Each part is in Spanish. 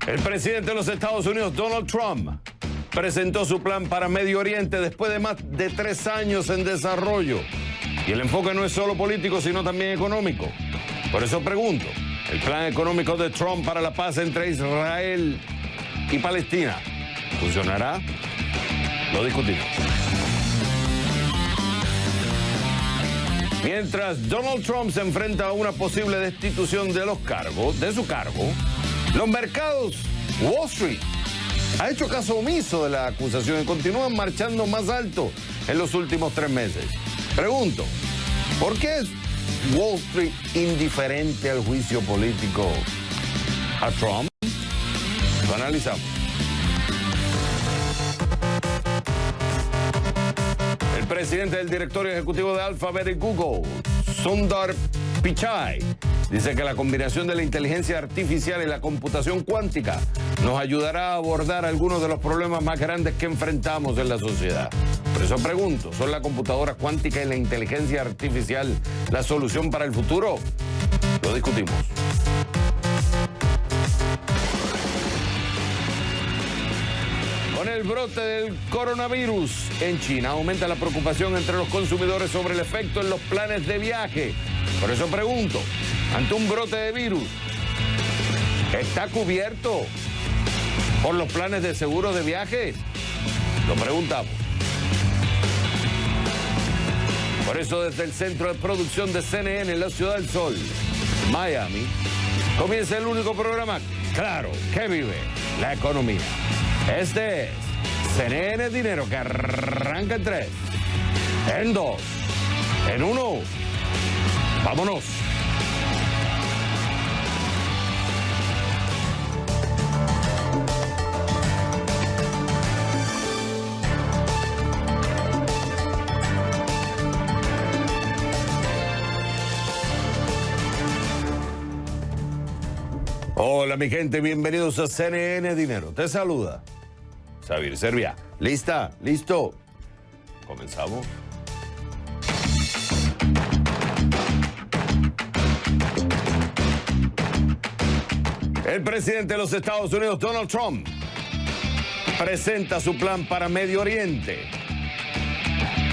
El presidente de los Estados Unidos, Donald Trump, presentó su plan para Medio Oriente después de más de 3 años en desarrollo. Y el enfoque no es solo político, sino también económico. Por eso pregunto, ¿el plan económico de Trump para la paz entre Israel y Palestina funcionará? Lo discutimos. Mientras Donald Trump se enfrenta a una posible destitución de su cargo, los mercados, Wall Street, ha hecho caso omiso de la acusación y continúan marchando más alto en los últimos 3 meses. Pregunto, ¿por qué es Wall Street indiferente al juicio político a Trump? Lo analizamos. El presidente del directorio ejecutivo de Alphabet y Google, Sundar Pichai, dice que la combinación de la inteligencia artificial y la computación cuántica nos ayudará a abordar algunos de los problemas más grandes que enfrentamos en la sociedad. Por eso pregunto, ¿son la computadora cuántica y la inteligencia artificial la solución para el futuro? Lo discutimos. Con el brote del coronavirus en China, aumenta la preocupación entre los consumidores sobre el efecto en los planes de viaje. Por eso pregunto, ante un brote de virus, ¿está cubierto por los planes de seguro de viaje? Lo preguntamos. Por eso, desde el centro de producción de CNN en la Ciudad del Sol, Miami, comienza el único programa, claro, que vive la economía. Este es CNN Dinero, que arranca en 3, en 2, en 1. ¡Vámonos! Hola mi gente, bienvenidos a CNN Dinero. Te saluda Xavier Servia. ¿Lista? ¿Listo? ¿Comenzamos? El presidente de los Estados Unidos, Donald Trump, presenta su plan para Medio Oriente.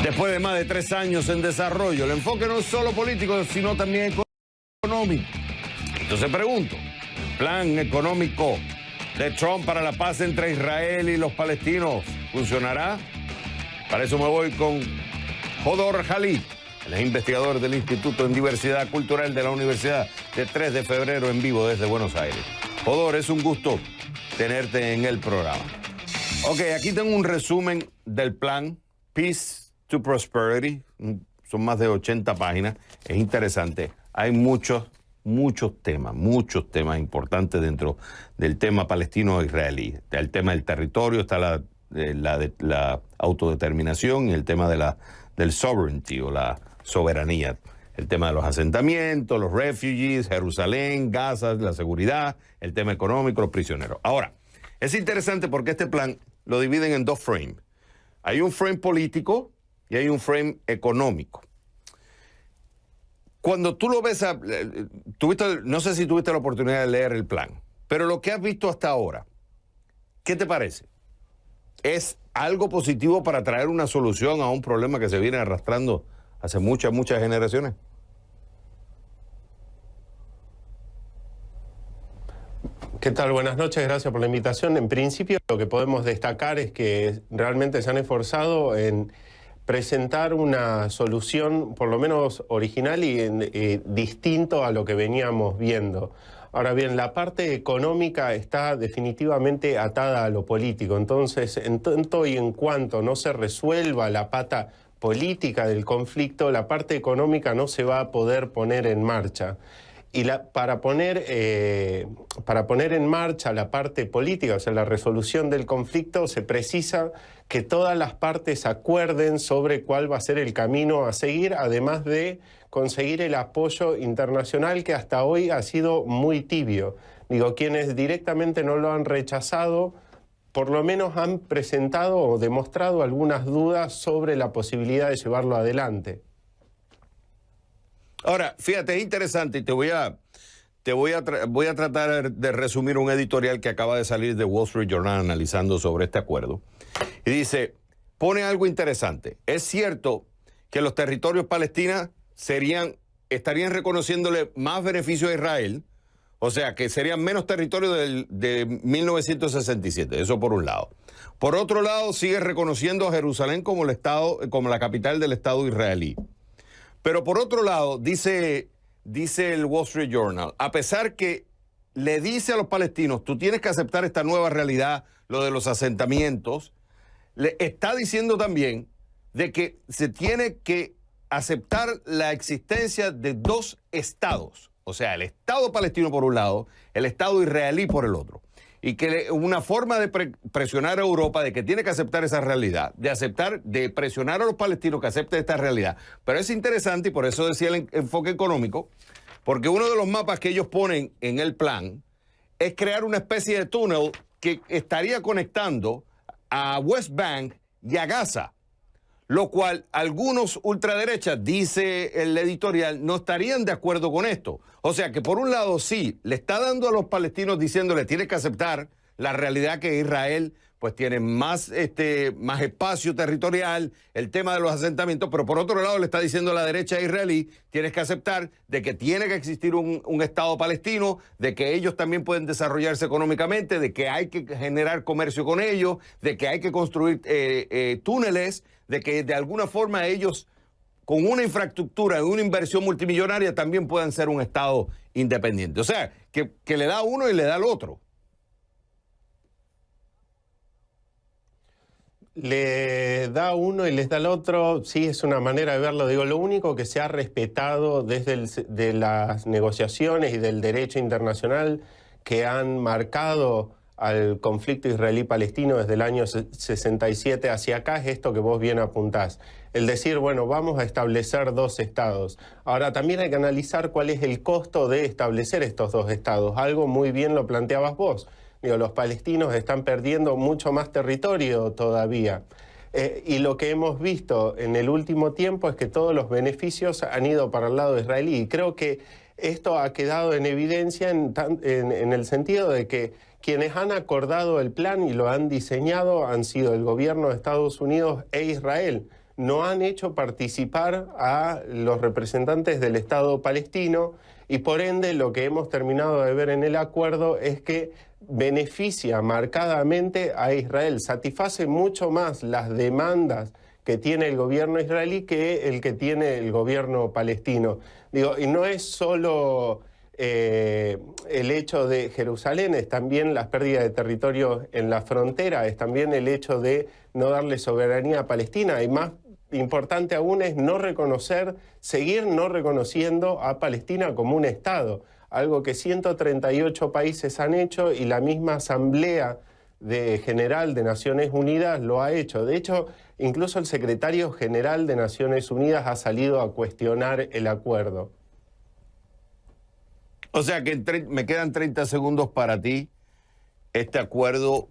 Después de más de 3 años en desarrollo, el enfoque no es solo político, sino también económico. Entonces pregunto, ¿el plan económico de Trump para la paz entre Israel y los palestinos funcionará? Para eso me voy con Hodor Jalid. Él es investigador del Instituto en Diversidad Cultural de la Universidad de 3 de febrero en vivo desde Buenos Aires. Hodor, es un gusto tenerte en el programa. Ok, aquí tengo un resumen del plan Peace to Prosperity. Son más de 80 páginas. Es interesante. Hay muchos temas importantes dentro del tema palestino-israelí. El tema del territorio, está la autodeterminación y el tema del sovereignty o la soberanía. El tema de los asentamientos, los refugees, Jerusalén, Gaza, la seguridad, el tema económico, los prisioneros. Ahora, es interesante porque este plan lo dividen en 2 frames. Hay un frame político y hay un frame económico. Cuando tú lo ves, no sé si tuviste la oportunidad de leer el plan, pero lo que has visto hasta ahora, ¿qué te parece? ¿Es algo positivo para traer una solución a un problema que se viene arrastrando hace muchas generaciones? ¿Qué tal? Buenas noches, gracias por la invitación. En principio, lo que podemos destacar es que realmente se han esforzado en presentar una solución por lo menos original y distinto a lo que veníamos viendo. Ahora bien, la parte económica está definitivamente atada a lo político. Entonces, en tanto y en cuanto no se resuelva la pata política del conflicto, la parte económica no se va a poder poner en marcha. Y para poner en marcha la parte política, o sea, la resolución del conflicto, se precisa que todas las partes acuerden sobre cuál va a ser el camino a seguir, además de conseguir el apoyo internacional que hasta hoy ha sido muy tibio. Digo, quienes directamente no lo han rechazado, por lo menos han presentado o demostrado algunas dudas sobre la posibilidad de llevarlo adelante. Ahora, fíjate, es interesante y te voy a voy a tratar de resumir un editorial que acaba de salir de Wall Street Journal analizando sobre este acuerdo. Y dice, pone algo interesante. Es cierto que los territorios palestinos estarían reconociéndole más beneficios a Israel, o sea, que serían menos territorio de 1967, eso por un lado. Por otro lado, sigue reconociendo a Jerusalén como la capital del Estado israelí. Pero por otro lado, dice el Wall Street Journal, a pesar que le dice a los palestinos, tú tienes que aceptar esta nueva realidad, lo de los asentamientos, le está diciendo también de que se tiene que aceptar la existencia de dos estados, o sea, el Estado palestino por un lado, el Estado israelí por el otro. Y que una forma de presionar a Europa de que tiene que aceptar esa realidad, de presionar a los palestinos que acepten esta realidad. Pero es interesante, y por eso decía el enfoque económico, porque uno de los mapas que ellos ponen en el plan es crear una especie de túnel que estaría conectando a West Bank y a Gaza, lo cual algunos ultraderechas, dice el editorial, no estarían de acuerdo con esto. O sea que por un lado sí, le está dando a los palestinos diciéndole tienes que aceptar la realidad que Israel pues tiene más espacio territorial, el tema de los asentamientos, pero por otro lado le está diciendo a la derecha israelí, tienes que aceptar de que tiene que existir un Estado palestino, de que ellos también pueden desarrollarse económicamente, de que hay que generar comercio con ellos, de que hay que construir túneles, de que de alguna forma ellos, con una infraestructura y una inversión multimillonaria, también puedan ser un Estado independiente. O sea, que le da a uno y le da al otro. Le da uno y les da al otro, sí, es una manera de verlo. Digo, lo único que se ha respetado de las negociaciones y del derecho internacional que han marcado al conflicto israelí-palestino desde el año 67 hacia acá es esto que vos bien apuntás. El decir, bueno, vamos a establecer dos estados. Ahora, también hay que analizar cuál es el costo de establecer estos dos estados. Algo muy bien lo planteabas vos. Digo, los palestinos están perdiendo mucho más territorio todavía. Y lo que hemos visto en el último tiempo es que todos los beneficios han ido para el lado israelí. Y creo que esto ha quedado en evidencia en el sentido de que quienes han acordado el plan y lo han diseñado han sido el gobierno de Estados Unidos e Israel. No han hecho participar a los representantes del Estado palestino y por ende lo que hemos terminado de ver en el acuerdo es que beneficia marcadamente a Israel, satisface mucho más las demandas que tiene el gobierno israelí que el que tiene el gobierno palestino. Digo, y no es solo el hecho de Jerusalén, es también las pérdidas de territorio en la frontera, es también el hecho de no darle soberanía a Palestina y más importante aún es seguir no reconociendo a Palestina como un Estado, algo que 138 países han hecho y la misma Asamblea General de Naciones Unidas lo ha hecho. De hecho, incluso el secretario general de Naciones Unidas ha salido a cuestionar el acuerdo. O sea que me quedan 30 segundos para ti. Este acuerdo,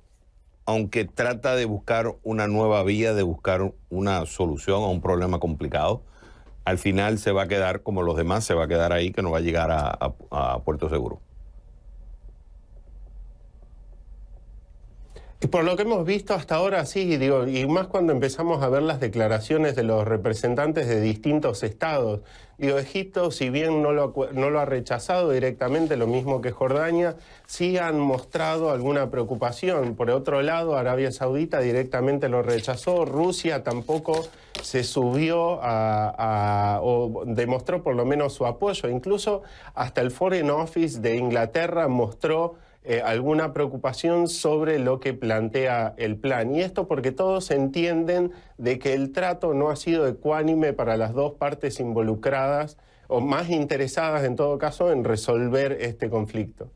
aunque trata de buscar una nueva vía, de buscar una solución a un problema complicado, al final se va a quedar como los demás, se va a quedar ahí, que no va a llegar a puerto seguro. Y por lo que hemos visto hasta ahora, sí, digo, y más cuando empezamos a ver las declaraciones de los representantes de distintos estados. Digo, Egipto, si bien no lo ha rechazado directamente, lo mismo que Jordania, sí han mostrado alguna preocupación. Por otro lado, Arabia Saudita directamente lo rechazó, Rusia tampoco se subió o demostró por lo menos su apoyo. Incluso hasta el Foreign Office de Inglaterra mostró alguna preocupación sobre lo que plantea el plan. Y esto porque todos entienden de que el trato no ha sido ecuánime para las dos partes involucradas, o más interesadas en todo caso, en resolver este conflicto.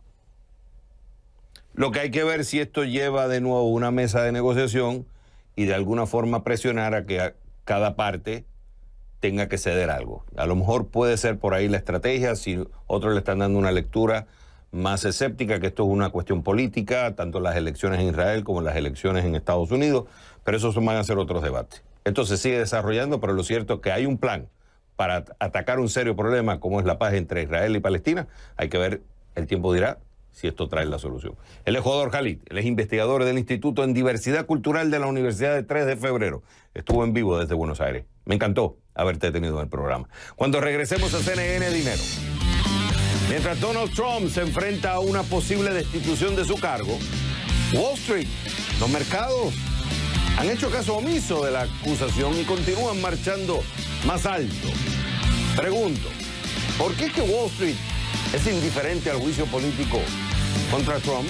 Lo que hay que ver si esto lleva de nuevo una mesa de negociación y de alguna forma presionar a que cada parte tenga que ceder algo. A lo mejor puede ser por ahí la estrategia, si otros le están dando una lectura más escéptica, que esto es una cuestión política, tanto en las elecciones en Israel como en las elecciones en Estados Unidos, pero esos van a ser otros debates. Esto se sigue desarrollando, pero lo cierto es que hay un plan para atacar un serio problema como es la paz entre Israel y Palestina. Hay que ver El tiempo dirá si esto trae la solución. Él es Jodor Khalid, él es investigador del Instituto en Diversidad Cultural de la Universidad de 3 de Febrero. Estuvo en vivo desde Buenos Aires. Me encantó haberte tenido en el programa. Cuando regresemos a CNN Dinero, mientras Donald Trump se enfrenta a una posible destitución de su cargo, Wall Street, los mercados, han hecho caso omiso de la acusación y continúan marchando más alto. Pregunto, ¿por qué es que Wall Street es indiferente al juicio político contra Trump?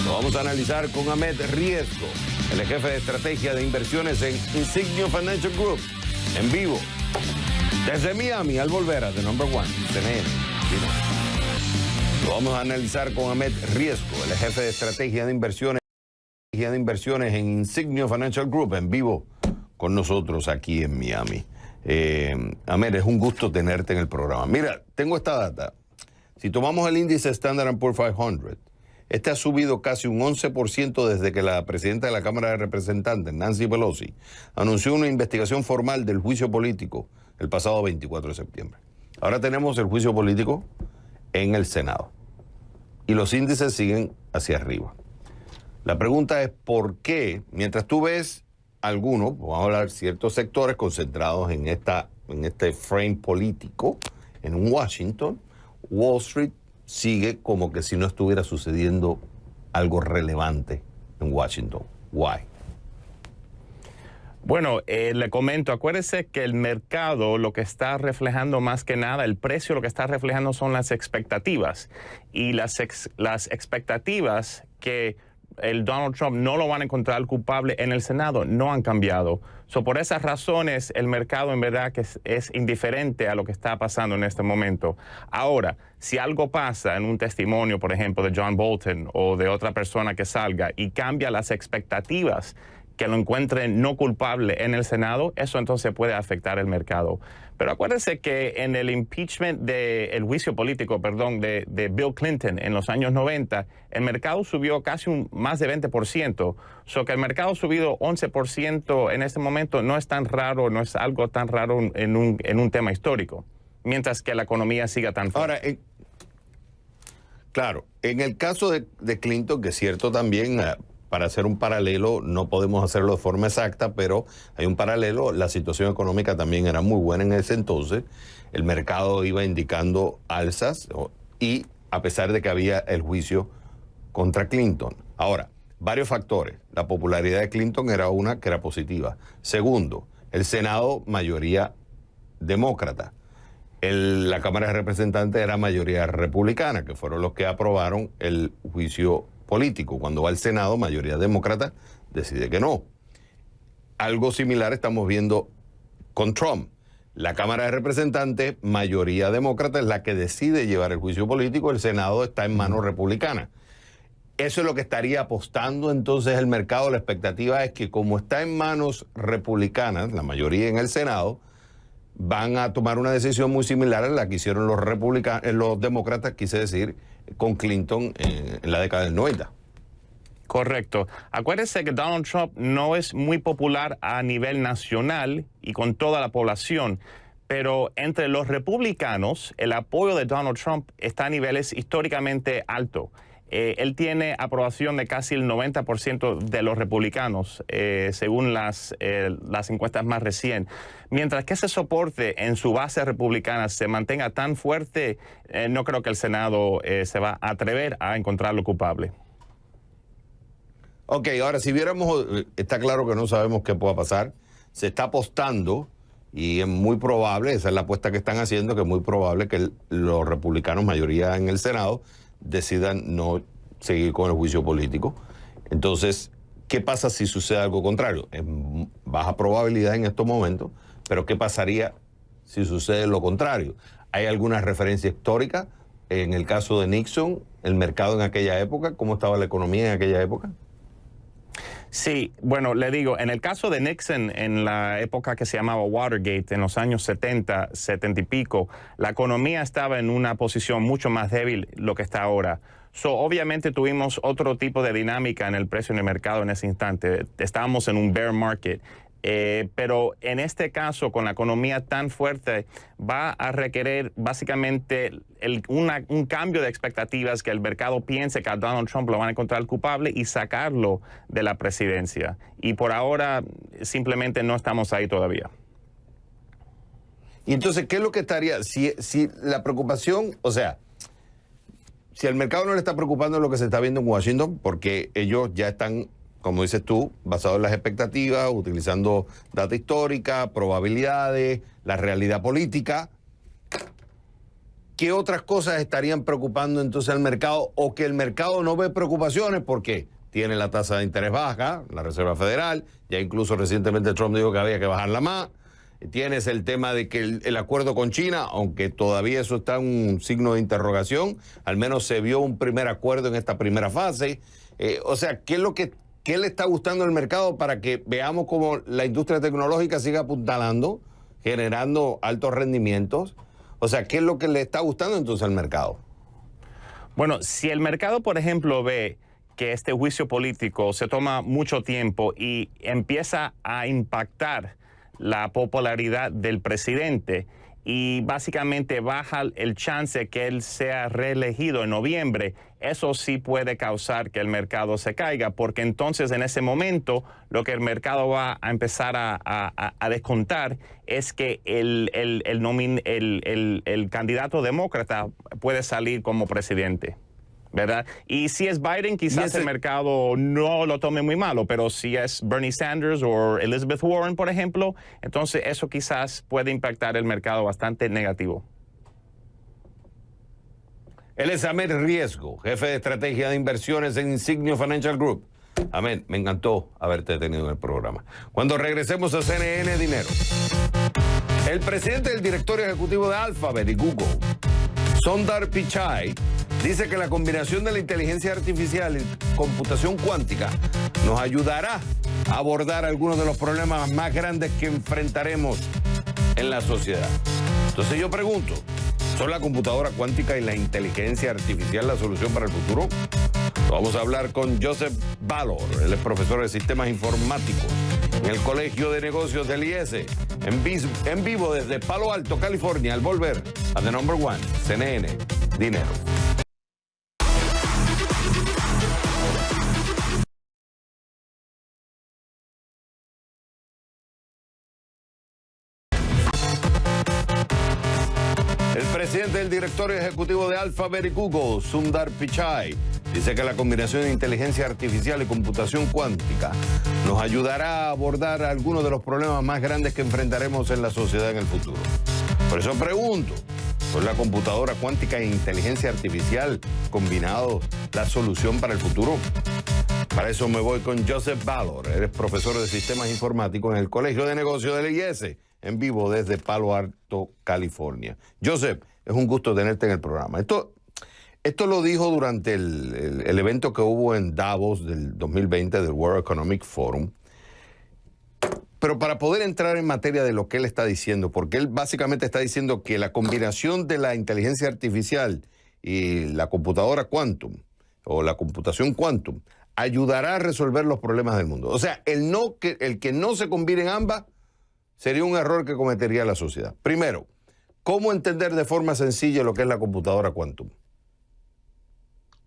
Lo vamos a analizar con Ahmed Riesgo, el jefe de estrategia de inversiones en Insignio Financial Group, en vivo, desde Miami, al volver a The Number One, CNN. Lo vamos a analizar con Ahmed Riesgo, el jefe de estrategia de inversiones en Insignio Financial Group, en vivo con nosotros aquí en Miami. Ahmed, es un gusto tenerte en el programa. Mira, tengo esta data. Si tomamos el índice Standard & Poor's 500, este ha subido casi un 11% desde que la presidenta de la Cámara de Representantes, Nancy Pelosi, anunció una investigación formal del juicio político el pasado 24 de septiembre. Ahora tenemos el juicio político en el Senado y los índices siguen hacia arriba. La pregunta es por qué, mientras tú ves algunos, vamos a hablar ciertos sectores concentrados en este frame político, en un Washington, Wall Street sigue como que si no estuviera sucediendo algo relevante en Washington. Why? Bueno, le comento, acuérdese que el mercado lo que está reflejando más que nada, el precio lo que está reflejando son las expectativas. Y las expectativas que el Donald Trump no lo van a encontrar culpable en el Senado no han cambiado. Por esas razones, el mercado en verdad que es indiferente a lo que está pasando en este momento. Ahora, si algo pasa en un testimonio, por ejemplo, de John Bolton o de otra persona que salga y cambia las expectativas que lo encuentren no culpable en el Senado, eso entonces puede afectar el mercado. Pero acuérdense que en el impeachment el juicio político, de Bill Clinton en los años 90, el mercado subió casi más de 20%. Que el mercado ha subido 11% en este momento no es tan raro, no es algo tan raro en un tema histórico, mientras que la economía siga tan fuerte. Ahora, claro, en el caso de Clinton, que es cierto también, para hacer un paralelo, no podemos hacerlo de forma exacta, pero hay un paralelo. La situación económica también era muy buena en ese entonces. El mercado iba indicando alzas y a pesar de que había el juicio contra Clinton. Ahora, varios factores. La popularidad de Clinton era una que era positiva. Segundo, el Senado, mayoría demócrata. La Cámara de Representantes era mayoría republicana, que fueron los que aprobaron el juicio político. Cuando va al Senado, mayoría demócrata decide que no. Algo similar estamos viendo con Trump. La Cámara de Representantes, mayoría demócrata, es la que decide llevar el juicio político. El Senado está en manos republicanas. Eso es lo que estaría apostando entonces el mercado. La expectativa es que como está en manos republicanas, la mayoría en el Senado, van a tomar una decisión muy similar a la que hicieron los demócratas, quise decir, con Clinton en la década del 90. Correcto. Acuérdense que Donald Trump no es muy popular a nivel nacional y con toda la población, pero entre los republicanos el apoyo de Donald Trump está a niveles históricamente altos. Él tiene aprobación de casi el 90% de los republicanos, según las encuestas más recientes. Mientras que ese soporte en su base republicana se mantenga tan fuerte, no creo que el Senado se va a atrever a encontrarlo culpable. Ok, ahora si viéramos, está claro que no sabemos qué pueda pasar. Se está apostando y es muy probable, esa es la apuesta que están haciendo, que es muy probable que los republicanos, mayoría en el Senado, decidan no seguir con el juicio político. Entonces, ¿qué pasa si sucede algo contrario? Es baja probabilidad en estos momentos, pero ¿qué pasaría si sucede lo contrario? ¿Hay alguna referencia histórica? En el caso de Nixon, el mercado en aquella época, ¿cómo estaba la economía en aquella época? Sí, bueno, le digo, en el caso de Nixon, en la época que se llamaba Watergate, en los años 70 y pico, la economía estaba en una posición mucho más débil lo que está ahora. Obviamente tuvimos otro tipo de dinámica en el precio en el mercado en ese instante. Estábamos en un bear market. Pero en este caso, con la economía tan fuerte, va a requerir básicamente un cambio de expectativas, que el mercado piense que a Donald Trump lo van a encontrar culpable y sacarlo de la presidencia. Y por ahora simplemente no estamos ahí todavía. Y entonces, ¿qué es lo que estaría? Si la preocupación, o sea, si el mercado no le está preocupando en lo que se está viendo en Washington, porque ellos ya están, como dices tú, basados en las expectativas, utilizando data histórica, probabilidades, la realidad política, ¿qué otras cosas estarían preocupando entonces al mercado, o que el mercado no ve preocupaciones porque tiene la tasa de interés baja, la Reserva Federal, ya incluso recientemente Trump dijo que había que bajarla más? Tienes el tema de que el acuerdo con China, aunque todavía eso está en un signo de interrogación, al menos se vio un primer acuerdo en esta primera fase. O sea, ¿qué le está gustando al mercado para que veamos cómo la industria tecnológica sigue apuntalando, generando altos rendimientos? O sea, ¿qué es lo que le está gustando entonces al mercado? Bueno, si el mercado, por ejemplo, ve que este juicio político se toma mucho tiempo y empieza a impactar la popularidad del presidente y básicamente baja el chance que él sea reelegido en noviembre, eso sí puede causar que el mercado se caiga, porque entonces en ese momento lo que el mercado va a empezar a descontar es que el candidato demócrata puede salir como presidente, ¿verdad? Y si es Biden, quizás el mercado no lo tome muy malo, pero si es Bernie Sanders o Elizabeth Warren, por ejemplo, entonces eso quizás puede impactar el mercado bastante negativo. Él es Ahmed Riesgo, jefe de estrategia de inversiones en Insignio Financial Group. Ahmed, me encantó haberte tenido en el programa. Cuando regresemos a CNN Dinero, el presidente del directorio ejecutivo de Alphabet y Google, Sundar Pichai, dice que la combinación de la inteligencia artificial y computación cuántica nos ayudará a abordar algunos de los problemas más grandes que enfrentaremos en la sociedad. Entonces yo pregunto, ¿son la computadora cuántica y la inteligencia artificial la solución para el futuro? Vamos a hablar con Joseph Ballor, él es profesor de sistemas informáticos en el Colegio de Negocios del IES, en vivo desde Palo Alto, California, al volver a The Number One, CNN Dinero. El presidente del directorio ejecutivo de Alphabet y Google, Sundar Pichai, dice que la combinación de inteligencia artificial y computación cuántica nos ayudará a abordar algunos de los problemas más grandes que enfrentaremos en la sociedad en el futuro. Por eso pregunto, ¿son la computadora cuántica e inteligencia artificial combinados la solución para el futuro? Para eso me voy con Joseph Ballor, él es profesor de sistemas informáticos en el Colegio de Negocios del IES, en vivo desde Palo Alto, California. Joseph, es un gusto tenerte en el programa. Esto lo dijo durante el evento que hubo en Davos del 2020 del World Economic Forum. Pero para poder entrar en materia de lo que él está diciendo, porque él básicamente está diciendo que la combinación de la inteligencia artificial y la computadora quantum, o la computación quantum, ayudará a resolver los problemas del mundo. O sea, el que no se combinen ambas sería un error que cometería la sociedad. Primero, ¿cómo entender de forma sencilla lo que es la computadora quantum?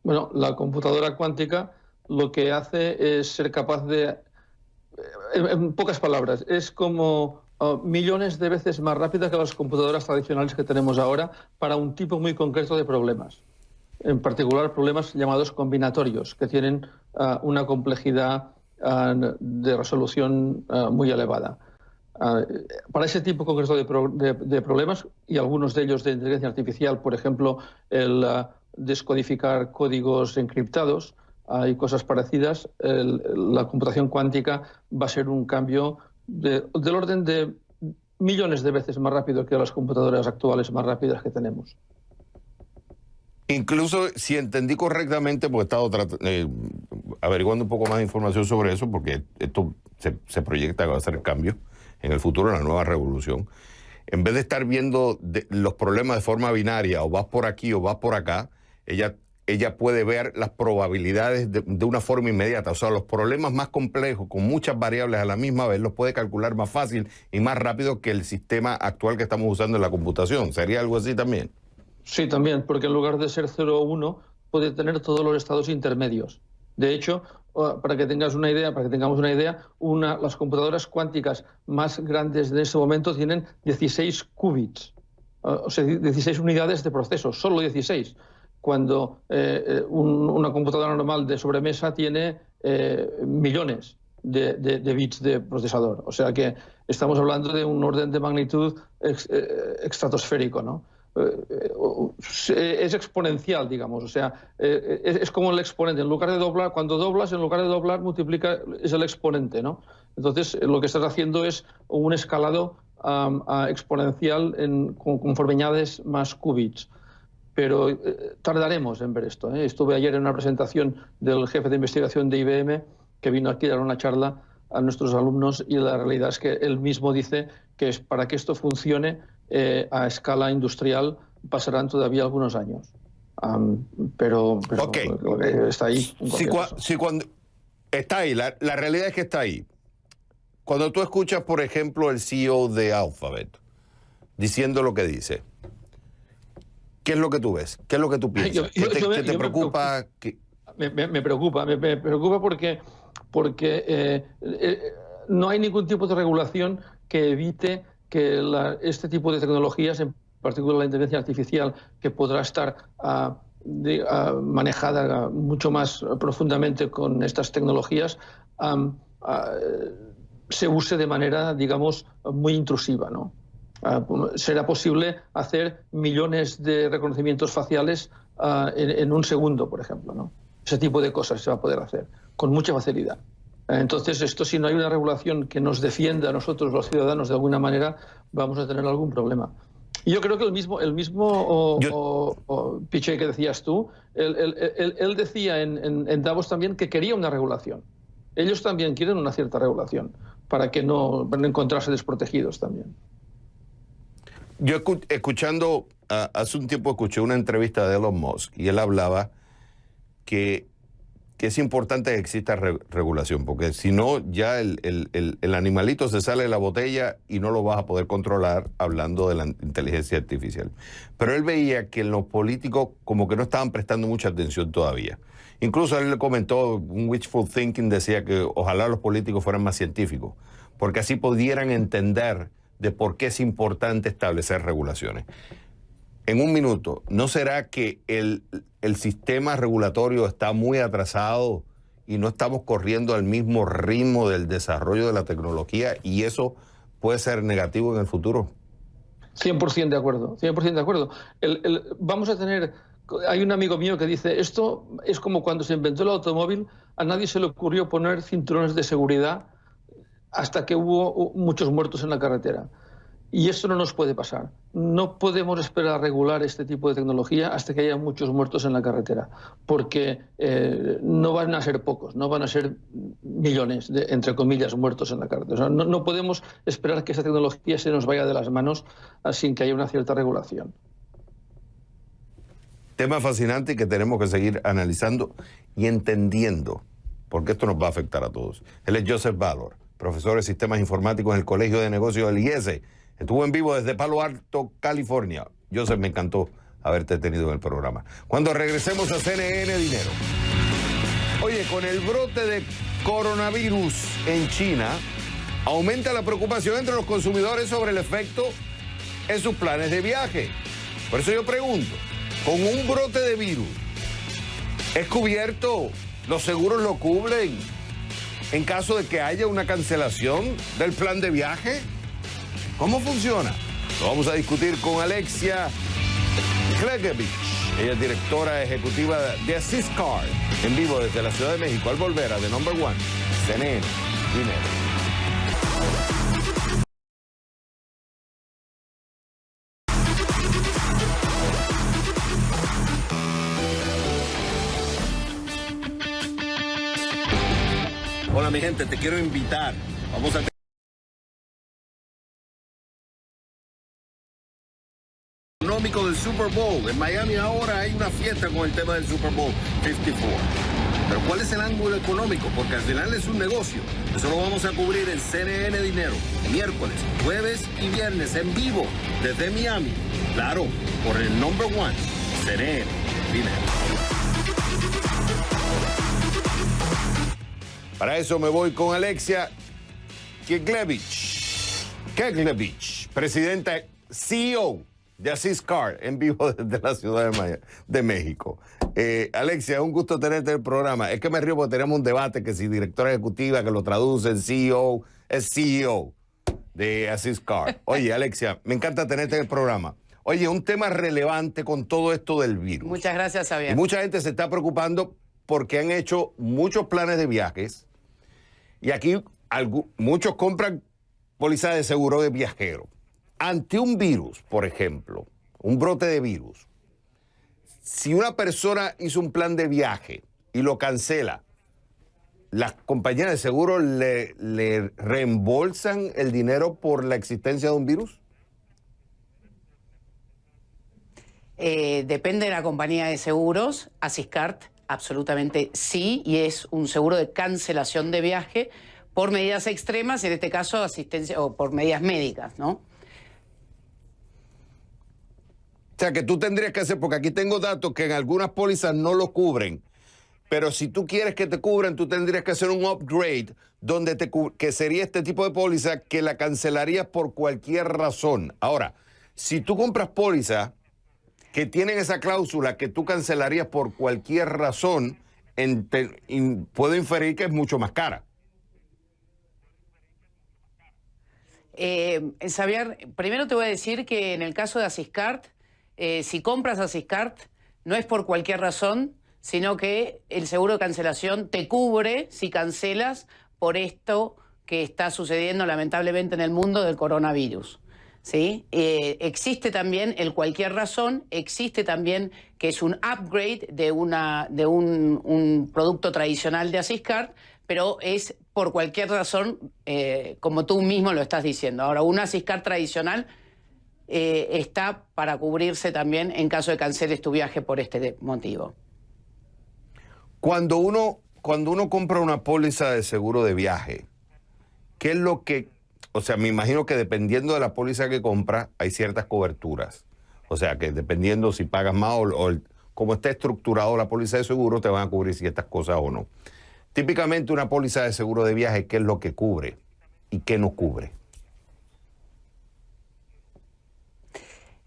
Bueno, la computadora cuántica lo que hace es ser capaz de, en pocas palabras, es como millones de veces más rápida que las computadoras tradicionales que tenemos ahora para un tipo muy concreto de problemas. En particular, problemas llamados combinatorios, que tienen una complejidad de resolución muy elevada. Para ese tipo concreto de problemas, y algunos de ellos de inteligencia artificial, por ejemplo, el descodificar códigos encriptados y cosas parecidas, la computación cuántica va a ser un cambio del orden de millones de veces más rápido que las computadoras actuales más rápidas que tenemos. Incluso, si entendí correctamente, porque he estado averiguando un poco más de información sobre eso, porque esto se proyecta que va a ser el cambio en el futuro, la nueva revolución. En vez de estar viendo los problemas de forma binaria, o vas por aquí o vas por acá, ella ella puede ver las probabilidades de una forma inmediata. O sea, los problemas más complejos, con muchas variables a la misma vez, los puede calcular más fácil y más rápido que el sistema actual que estamos usando en la computación. ¿Sería algo así también? Sí, también, porque en lugar de ser 0 o 1, puede tener todos los estados intermedios. De hecho, para que tengamos una idea, las computadoras cuánticas más grandes de ese momento tienen 16 qubits, o sea, 16 unidades de proceso, solo 16. Cuando una computadora normal de sobremesa tiene millones de bits de procesador. O sea que estamos hablando de un orden de magnitud estratosférico, ¿no? Es exponencial, digamos. O sea, es como el exponente. En lugar de doblar, cuando doblas, en lugar de doblar, multiplica, es el exponente, ¿no? Entonces, lo que estás haciendo es un escalado exponencial conforme añades más qubits. Pero tardaremos en ver esto, ¿eh? Estuve ayer en una presentación del jefe de investigación de IBM, que vino aquí a dar una charla a nuestros alumnos, y la realidad es que él mismo dice que para que esto funcione a escala industrial pasarán todavía algunos años. Pero okay. Está ahí. Cuando está ahí, la realidad es que está ahí. Cuando tú escuchas, por ejemplo, el CEO de Alphabet diciendo lo que dice, ¿qué es lo que tú ves? ¿Qué es lo que tú piensas? ¿Qué te preocupa? Me preocupa porque no hay ningún tipo de regulación que evite que este tipo de tecnologías, en particular la inteligencia artificial, que podrá estar manejada mucho más profundamente con estas tecnologías, se use de manera, digamos, muy intrusiva, ¿no? Será posible hacer millones de reconocimientos faciales en un segundo, por ejemplo, ¿no? Ese tipo de cosas se va a poder hacer con mucha facilidad. Entonces, esto, si no hay una regulación que nos defienda a nosotros, los ciudadanos, de alguna manera, vamos a tener algún problema. Y yo creo que el mismo Pichey que decías tú, él decía en Davos también que quería una regulación. Ellos también quieren una cierta regulación para no encontrarse desprotegidos también. Yo escuchando, hace un tiempo escuché una entrevista de Elon Musk y él hablaba que es importante que exista regulación, porque si no, ya el animalito se sale de la botella y no lo vas a poder controlar, hablando de la inteligencia artificial. Pero él veía que los políticos como que no estaban prestando mucha atención todavía. Incluso él le comentó, un wishful thinking, decía que ojalá los políticos fueran más científicos, porque así pudieran entender de por qué es importante establecer regulaciones. En un minuto, ¿no será que el sistema regulatorio está muy atrasado y no estamos corriendo al mismo ritmo del desarrollo de la tecnología, y eso puede ser negativo en el futuro? 100% de acuerdo, 100% de acuerdo. Vamos a tener... Hay un amigo mío que dice, esto es como cuando se inventó el automóvil, a nadie se le ocurrió poner cinturones de seguridad hasta que hubo muchos muertos en la carretera. Y esto no nos puede pasar. No podemos esperar a regular este tipo de tecnología hasta que haya muchos muertos en la carretera, porque no van a ser pocos, no van a ser millones de, entre comillas, muertos en la carretera. O sea, no podemos esperar que esa tecnología se nos vaya de las manos sin que haya una cierta regulación. Tema fascinante y que tenemos que seguir analizando y entendiendo, porque esto nos va a afectar a todos. Él es Joseph Ballor, profesor de sistemas informáticos en el Colegio de Negocios del IESE. Estuvo en vivo desde Palo Alto, California. Joseph, me encantó haberte tenido en el programa. Cuando regresemos a CNN Dinero. Oye, con el brote de coronavirus en China, aumenta la preocupación entre los consumidores sobre el efecto en sus planes de viaje. Por eso yo pregunto, con un brote de virus, ¿es cubierto? ¿Los seguros lo cubren en caso de que haya una cancelación del plan de viaje? ¿Cómo funciona? Lo vamos a discutir con Alexia Klegevich. Ella es directora ejecutiva de AssistCard, en vivo desde la Ciudad de México, al volver a The Number One, CNN Dinero. Hola mi gente, te quiero invitar. Vamos a económico del Super Bowl. En Miami ahora hay una fiesta con el tema del Super Bowl 54. Pero ¿cuál es el ángulo económico? Porque al final es un negocio. Eso lo vamos a cubrir en CNN Dinero, miércoles, jueves y viernes en vivo desde Miami. Claro, por el number one, CNN Dinero. Para eso me voy con Alexia Keglevich, presidenta, CEO de Aziz Card, en vivo desde la Ciudad de México. Alexia, es un gusto tenerte en el programa. Es que me río porque tenemos un debate que si directora ejecutiva, que lo traducen, CEO, es CEO de Aziz Card. Oye, Alexia, me encanta tenerte en el programa. Oye, un tema relevante con todo esto del virus. Muchas gracias, Javier. Y mucha gente se está preocupando porque han hecho muchos planes de viajes y aquí muchos compran póliza de seguro de viajero. Ante un virus, por ejemplo, un brote de virus, si una persona hizo un plan de viaje y lo cancela, ¿las compañías de seguro le reembolsan el dinero por la existencia de un virus? Depende de la compañía de seguros. Aziz Card absolutamente sí, y es un seguro de cancelación de viaje por medidas extremas, en este caso asistencia o por medidas médicas, ¿no? O sea, que tú tendrías que hacer, porque aquí tengo datos que en algunas pólizas no lo cubren, pero si tú quieres que te cubran, tú tendrías que hacer un upgrade donde que sería este tipo de póliza que la cancelarías por cualquier razón. Ahora, si tú compras póliza que tienen esa cláusula que tú cancelarías por cualquier razón, puedo inferir que es mucho más cara. Xavier, primero te voy a decir que en el caso de Aziz Card, si compras Aziz Card, no es por cualquier razón, sino que el seguro de cancelación te cubre si cancelas por esto que está sucediendo lamentablemente en el mundo del coronavirus. ¿Sí? Existe también el cualquier razón, existe también que es un upgrade de un producto tradicional de Aziz Card, pero es por cualquier razón, como tú mismo lo estás diciendo. Ahora, un Aziz Card tradicional está para cubrirse también en caso de canceles tu viaje por este motivo. Cuando uno compra una póliza de seguro de viaje, ¿qué es lo que...? O sea, me imagino que dependiendo de la póliza que compras, hay ciertas coberturas. O sea, que dependiendo si pagas más o cómo está estructurado la póliza de seguro, te van a cubrir ciertas cosas o no. Típicamente una póliza de seguro de viaje, ¿qué es lo que cubre y qué no cubre?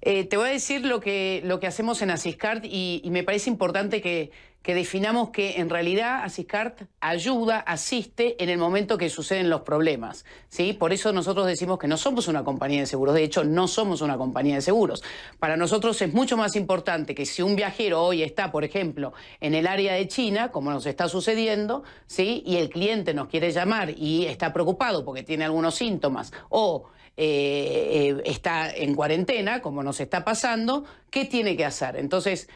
Te voy a decir lo que hacemos en Aziz Card y me parece importante que definamos que en realidad Aziz Card ayuda, asiste en el momento que suceden los problemas, ¿sí? Por eso nosotros decimos que no somos una compañía de seguros. De hecho, no somos una compañía de seguros. Para nosotros es mucho más importante que si un viajero hoy está, por ejemplo, en el área de China, como nos está sucediendo, ¿sí? Y el cliente nos quiere llamar y está preocupado porque tiene algunos síntomas o está en cuarentena, como nos está pasando, ¿qué tiene que hacer? Entonces,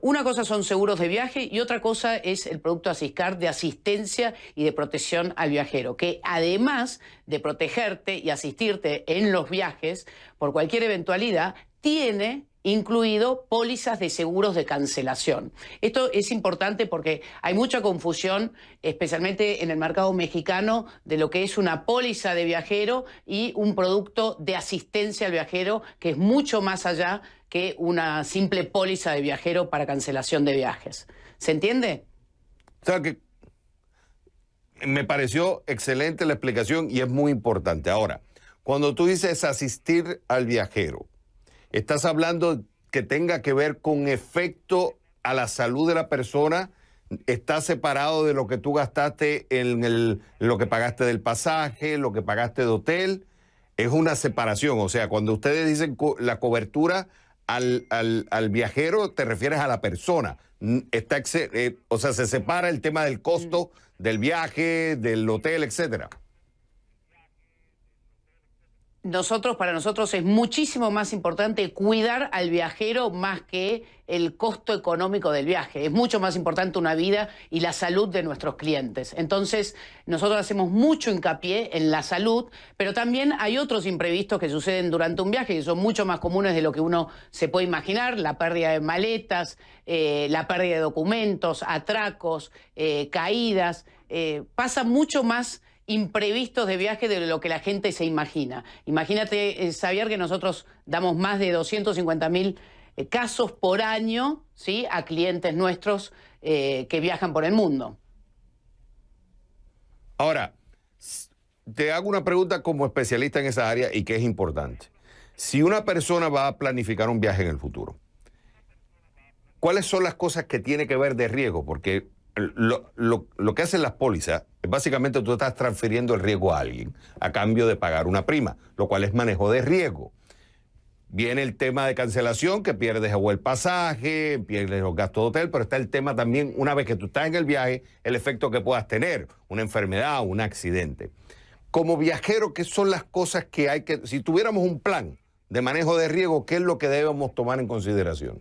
una cosa son seguros de viaje y otra cosa es el producto Aziz Card de asistencia y de protección al viajero, que además de protegerte y asistirte en los viajes por cualquier eventualidad, tiene incluido pólizas de seguros de cancelación. Esto es importante porque hay mucha confusión, especialmente en el mercado mexicano, de lo que es una póliza de viajero y un producto de asistencia al viajero, que es mucho más allá que una simple póliza de viajero para cancelación de viajes. ¿Se entiende? O sea que me pareció excelente la explicación y es muy importante. Ahora, cuando tú dices asistir al viajero, ¿estás hablando que tenga que ver con efecto a la salud de la persona? ¿Está separado de lo que tú gastaste en lo que pagaste del pasaje, lo que pagaste de hotel? Es una separación. O sea, cuando ustedes dicen la cobertura al viajero, te refieres a la persona. O sea, se separa el tema del costo del viaje, del hotel, etcétera. para nosotros es muchísimo más importante cuidar al viajero más que el costo económico del viaje. Es mucho más importante una vida y la salud de nuestros clientes. Entonces, nosotros hacemos mucho hincapié en la salud, pero también hay otros imprevistos que suceden durante un viaje, que son mucho más comunes de lo que uno se puede imaginar: la pérdida de maletas, la pérdida de documentos, atracos, caídas. Pasa mucho más imprevistos de viaje de lo que la gente se imagina. Imagínate, Xavier, que nosotros damos más de 250.000 casos por año, ¿sí?, a clientes nuestros que viajan por el mundo. Ahora, te hago una pregunta como especialista en esa área y que es importante. Si una persona va a planificar un viaje en el futuro, ¿cuáles son las cosas que tiene que ver de riesgo? Porque lo que hacen las pólizas es básicamente tú estás transfiriendo el riesgo a alguien a cambio de pagar una prima, lo cual es manejo de riesgo. Viene el tema de cancelación, que pierdes el pasaje, pierdes los gastos de hotel, pero está el tema también, una vez que tú estás en el viaje, el efecto que puedas tener, una enfermedad, un accidente. Como viajero, ¿qué son las cosas que hay que, si tuviéramos un plan de manejo de riesgo, qué es lo que debemos tomar en consideración?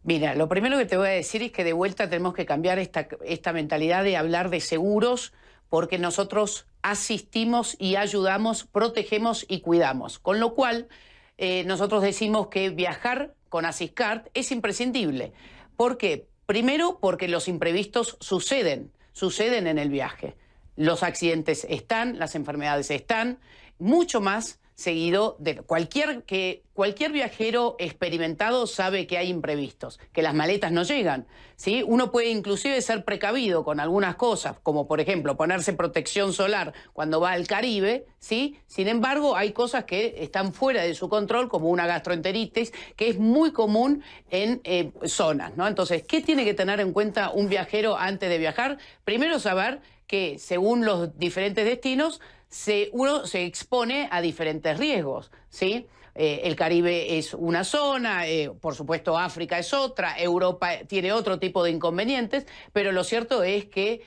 Mira, lo primero que te voy a decir es que de vuelta tenemos que cambiar esta mentalidad de hablar de seguros, porque nosotros asistimos y ayudamos, protegemos y cuidamos. Con lo cual, nosotros decimos que viajar con Asiscard es imprescindible. ¿Por qué? Primero, porque los imprevistos suceden en el viaje. Los accidentes están, las enfermedades están, mucho más seguido de cualquier viajero experimentado sabe que hay imprevistos, que las maletas no llegan, ¿sí? Uno puede inclusive ser precavido con algunas cosas, como por ejemplo ponerse protección solar cuando va al Caribe, ¿sí? Sin embargo, hay cosas que están fuera de su control, como una gastroenteritis, que es muy común en zonas, ¿no? Entonces, ¿qué tiene que tener en cuenta un viajero antes de viajar? Primero, saber que según los diferentes destinos, uno se expone a diferentes riesgos, ¿sí? El Caribe es una zona, por supuesto África es otra, Europa tiene otro tipo de inconvenientes, pero lo cierto es que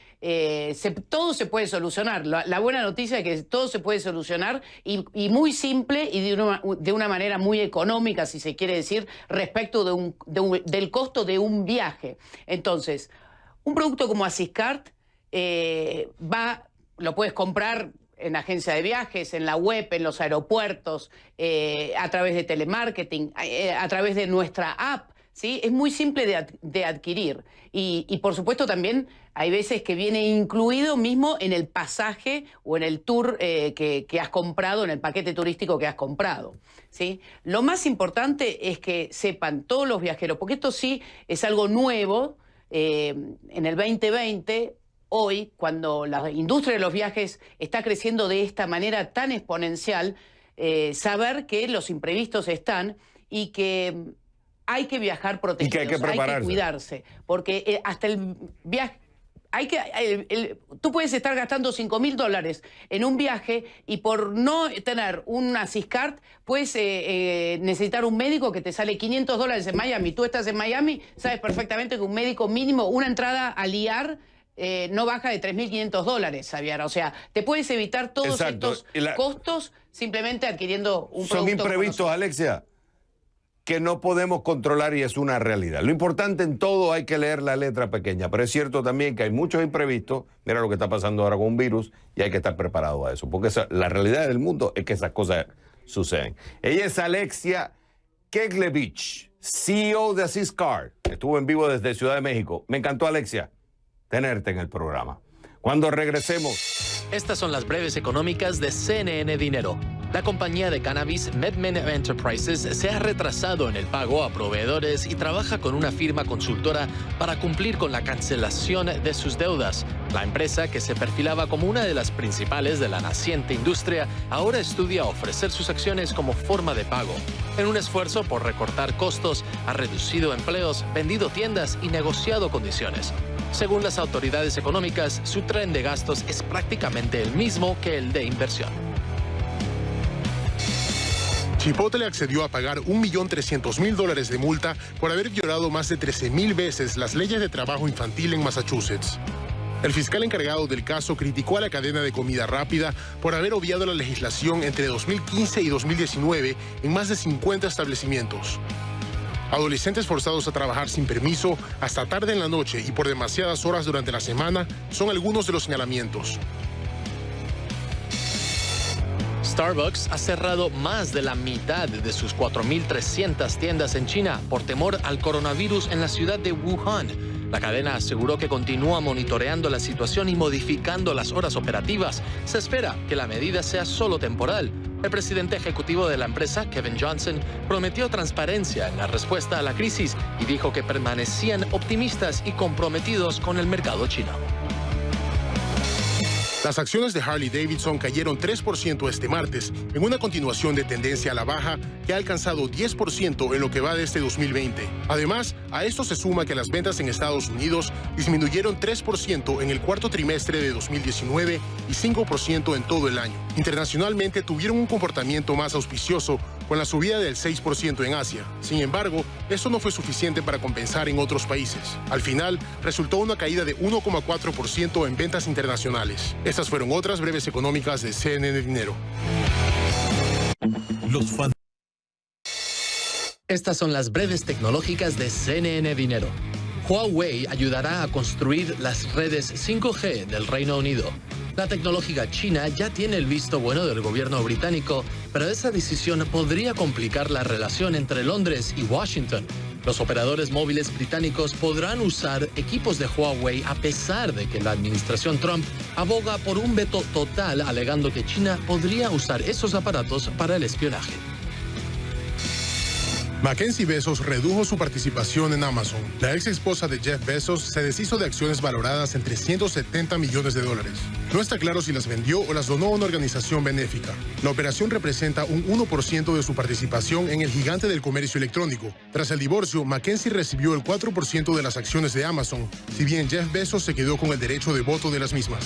todo se puede solucionar. La buena noticia es que todo se puede solucionar y muy simple y de una manera muy económica, si se quiere decir, respecto del costo de un viaje. Entonces, un producto como Asiscard lo puedes comprar en agencia de viajes, en la web, en los aeropuertos, a través de telemarketing, a través de nuestra app, ¿sí? Es muy simple de adquirir. Y por supuesto también hay veces que viene incluido mismo en el pasaje o en el tour que has comprado, en el paquete turístico que has comprado, ¿sí? Lo más importante es que sepan todos los viajeros, porque esto sí es algo nuevo en el 2020. Hoy, cuando la industria de los viajes está creciendo de esta manera tan exponencial, saber que los imprevistos están y que hay que viajar protegidos, y que hay que prepararse, hay que cuidarse, porque hasta el viaje... tú puedes estar gastando $5.000 en un viaje y por no tener un Asiscard puedes necesitar un médico que te sale $500 en Miami. Tú estás en Miami, sabes perfectamente que un médico mínimo, una entrada al IAR, no baja de $3.500, Xavier. O sea, te puedes evitar todos estos costos simplemente adquiriendo un producto. Son imprevistos, Alexia, que no podemos controlar y es una realidad. Lo importante en todo hay que leer la letra pequeña, pero es cierto también que hay muchos imprevistos. Mira lo que está pasando ahora con un virus y hay que estar preparado a eso, porque la realidad del mundo es que esas cosas suceden. Ella es Alexia Keglevich, CEO de Asiscard. Estuvo en vivo desde Ciudad de México. Me encantó, Alexia, tenerte en el programa. Cuando regresemos... Estas son las breves económicas de CNN Dinero. La compañía de cannabis MedMen Enterprises se ha retrasado en el pago a proveedores y trabaja con una firma consultora para cumplir con la cancelación de sus deudas. La empresa, que se perfilaba como una de las principales de la naciente industria, ahora estudia ofrecer sus acciones como forma de pago. En un esfuerzo por recortar costos, ha reducido empleos, vendido tiendas y negociado condiciones. Según las autoridades económicas, su tren de gastos es prácticamente el mismo que el de inversión. Chipotle accedió a pagar $1.300.000 de multa por haber violado más de 13,000 veces las leyes de trabajo infantil en Massachusetts. El fiscal encargado del caso criticó a la cadena de comida rápida por haber obviado la legislación entre 2015 y 2019 en más de 50 establecimientos. Adolescentes forzados a trabajar sin permiso hasta tarde en la noche y por demasiadas horas durante la semana son algunos de los señalamientos. Starbucks ha cerrado más de la mitad de sus 4.300 tiendas en China por temor al coronavirus en la ciudad de Wuhan. La cadena aseguró que continúa monitoreando la situación y modificando las horas operativas. Se espera que la medida sea solo temporal. El presidente ejecutivo de la empresa, Kevin Johnson, prometió transparencia en la respuesta a la crisis y dijo que permanecían optimistas y comprometidos con el mercado chino. Las acciones de Harley-Davidson cayeron 3% este martes, en una continuación de tendencia a la baja que ha alcanzado 10% en lo que va de este 2020. Además, a esto se suma que las ventas en Estados Unidos disminuyeron 3% en el cuarto trimestre de 2019 y 5% en todo el año. Internacionalmente tuvieron un comportamiento más auspicioso, con la subida del 6% en Asia. Sin embargo, esto no fue suficiente para compensar en otros países. Al final, resultó una caída de 1,4% en ventas internacionales. Estas fueron otras breves económicas de CNN Dinero. Estas son las breves tecnológicas de CNN Dinero. Huawei ayudará a construir las redes 5G del Reino Unido. La tecnológica china ya tiene el visto bueno del gobierno británico, pero esa decisión podría complicar la relación entre Londres y Washington. Los operadores móviles británicos podrán usar equipos de Huawei a pesar de que la administración Trump aboga por un veto total, alegando que China podría usar esos aparatos para el espionaje. Mackenzie Bezos redujo su participación en Amazon. La ex esposa de Jeff Bezos se deshizo de acciones valoradas en $370 millones. No está claro si las vendió o las donó a una organización benéfica. La operación representa un 1% de su participación en el gigante del comercio electrónico. Tras el divorcio, Mackenzie recibió el 4% de las acciones de Amazon, si bien Jeff Bezos se quedó con el derecho de voto de las mismas.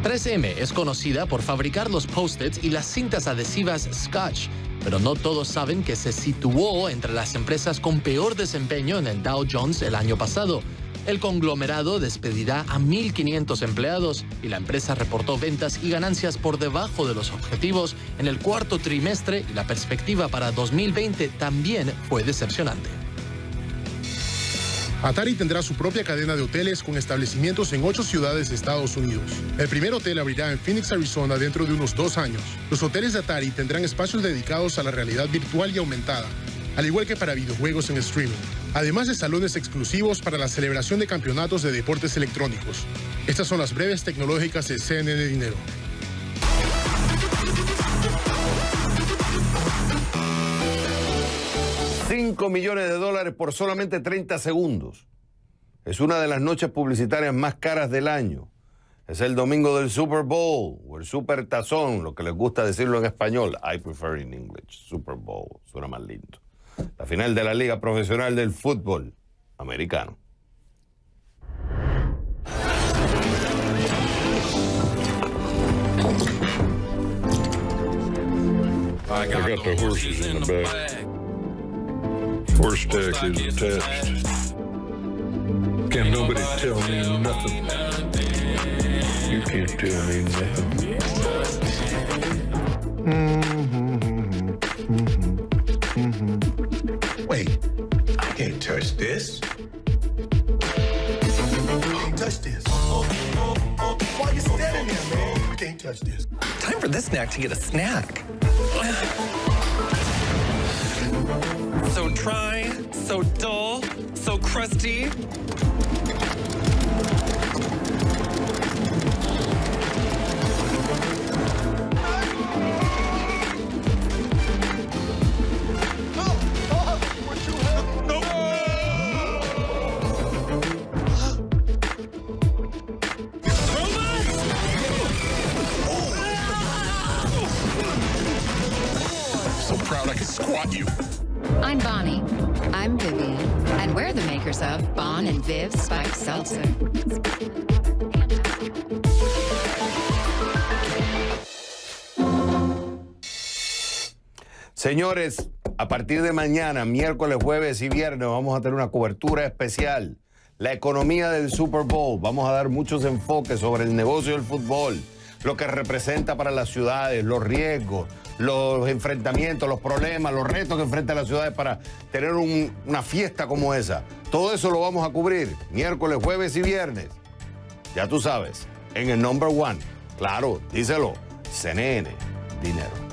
3M es conocida por fabricar los Post-its y las cintas adhesivas Scotch, pero no todos saben que se situó entre las empresas con peor desempeño en el Dow Jones el año pasado. El conglomerado despedirá a 1.500 empleados y la empresa reportó ventas y ganancias por debajo de los objetivos en el cuarto trimestre y la perspectiva para 2020 también fue decepcionante. Atari tendrá su propia cadena de hoteles con establecimientos en 8 ciudades de Estados Unidos. El primer hotel abrirá en Phoenix, Arizona, dentro de unos 2 años. Los hoteles de Atari tendrán espacios dedicados a la realidad virtual y aumentada, al igual que para videojuegos en streaming, además de salones exclusivos para la celebración de campeonatos de deportes electrónicos. Estas son las breves tecnológicas de CNN Dinero. $5 millones por solamente 30 segundos. Es una de las noches publicitarias más caras del año. Es el domingo del Super Bowl o el Super Tazón, lo que les gusta decirlo en español. I prefer in English. Super Bowl, suena más lindo. La final de la Liga Profesional del Fútbol Americano. I got the horses in the back. Horse tack is attached. Can nobody tell me nothing? You can't tell me nothing. Wait, I can't touch this. Can't touch this. Why you standing there, man? You can't touch this. Time for this snack to get a snack. So dry, so dull, so crusty. So proud I can squat you. I'm Bonnie. I'm Vivian. And we're the makers of Bon and Viv Spiked Seltzer. Señores, a partir de mañana, miércoles, jueves y viernes, vamos a tener una cobertura especial. la economía del Super Bowl. Vamos a dar muchos enfoques sobre el negocio del fútbol, lo que representa para las ciudades, los riesgos, los enfrentamientos, los problemas, los retos que enfrentan las ciudades para tener una fiesta como esa. Todo eso lo vamos a cubrir miércoles, jueves y viernes. Ya tú sabes, en el number one. Claro, díselo, CNN Dinero.